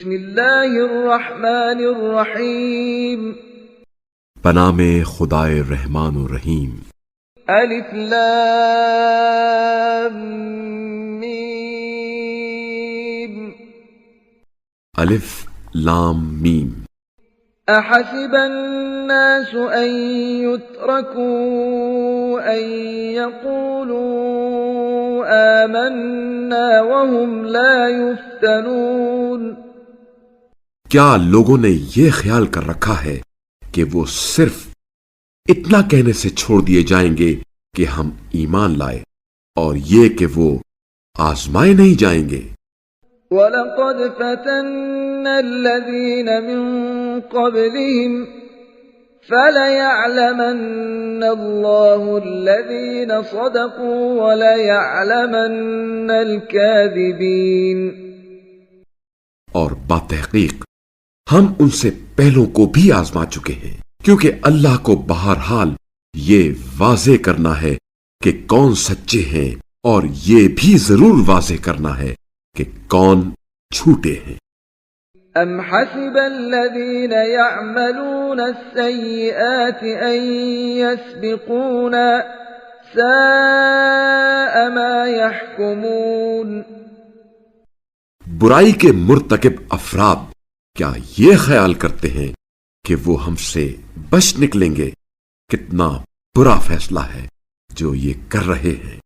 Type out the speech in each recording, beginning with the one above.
بسم اللہ الرحمن الرحیم بنام خدائے رحمان و رحیم۔ الف لام میم الف لام میم۔ احسب الناس ان يتركوا ان يقولوا آمنا وهم لا يفتنون۔ کیا لوگوں نے یہ خیال کر رکھا ہے کہ وہ صرف اتنا کہنے سے چھوڑ دیے جائیں گے کہ ہم ایمان لائے، اور یہ کہ وہ آزمائے نہیں جائیں گے؟ وَلَقَدْ فَتَنَّا الَّذِينَ مِن قَبْلِهِمْ فَلَيَعْلَمَنَّ اللَّهُ الَّذِينَ صَدَقُوا وَلَيَعْلَمَنَّ الْكَاذِبِينَ۔ اور باتحقیق ہم ان سے پہلوں کو بھی آزما چکے ہیں، کیونکہ اللہ کو بہرحال یہ واضح کرنا ہے کہ کون سچے ہیں، اور یہ بھی ضرور واضح کرنا ہے کہ کون جھوٹے ہیں۔ أَمْ حَسِبَ الَّذِينَ يَعْمَلُونَ السَّيِّئَاتِ أَن يَسْبِقُونَا سَاءَ مَا يَحْكُمُونَ۔ برائی کے مرتکب افراد کیا یہ خیال کرتے ہیں کہ وہ ہم سے بچ نکلیں گے؟ کتنا برا فیصلہ ہے جو یہ کر رہے ہیں۔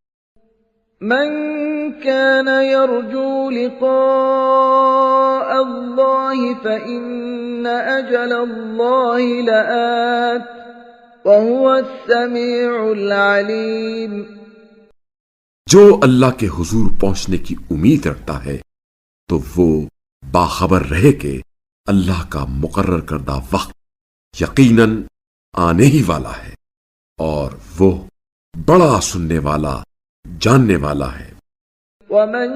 من كان يرجو لقاء الله فإن أجل الله لآت وهو السميع العليم۔ جو اللہ کے حضور پہنچنے کی امید رکھتا ہے تو وہ باخبر رہے کہ اللہ کا مقرر کردہ وقت یقیناً آنے ہی والا ہے، اور وہ بڑا سننے والا، جاننے والا ہے۔ ومن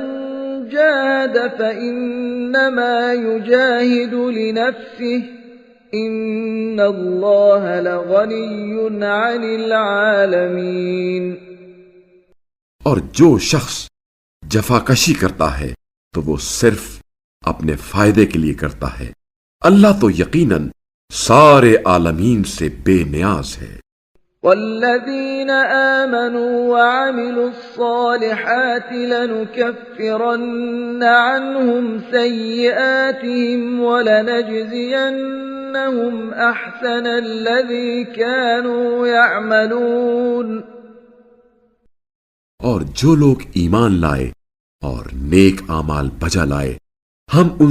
جاهد فإنما يجاهد لنفسه إن الله لغني عن العالمين۔ اور جو شخص جفاکشی کرتا ہے تو وہ صرف اپنے فائدے کے لیے کرتا ہے، اللہ تو یقیناً سارے عالمین سے بے نیاز ہے۔ والذین آمنوا وعملوا الصالحات لنكفرن عنهم سیئاتهم ولنجزینهم احسن الذی كانوا يعملون۔ اور جو لوگ ایمان لائے اور نیک اعمال بجا لائے، ہم ان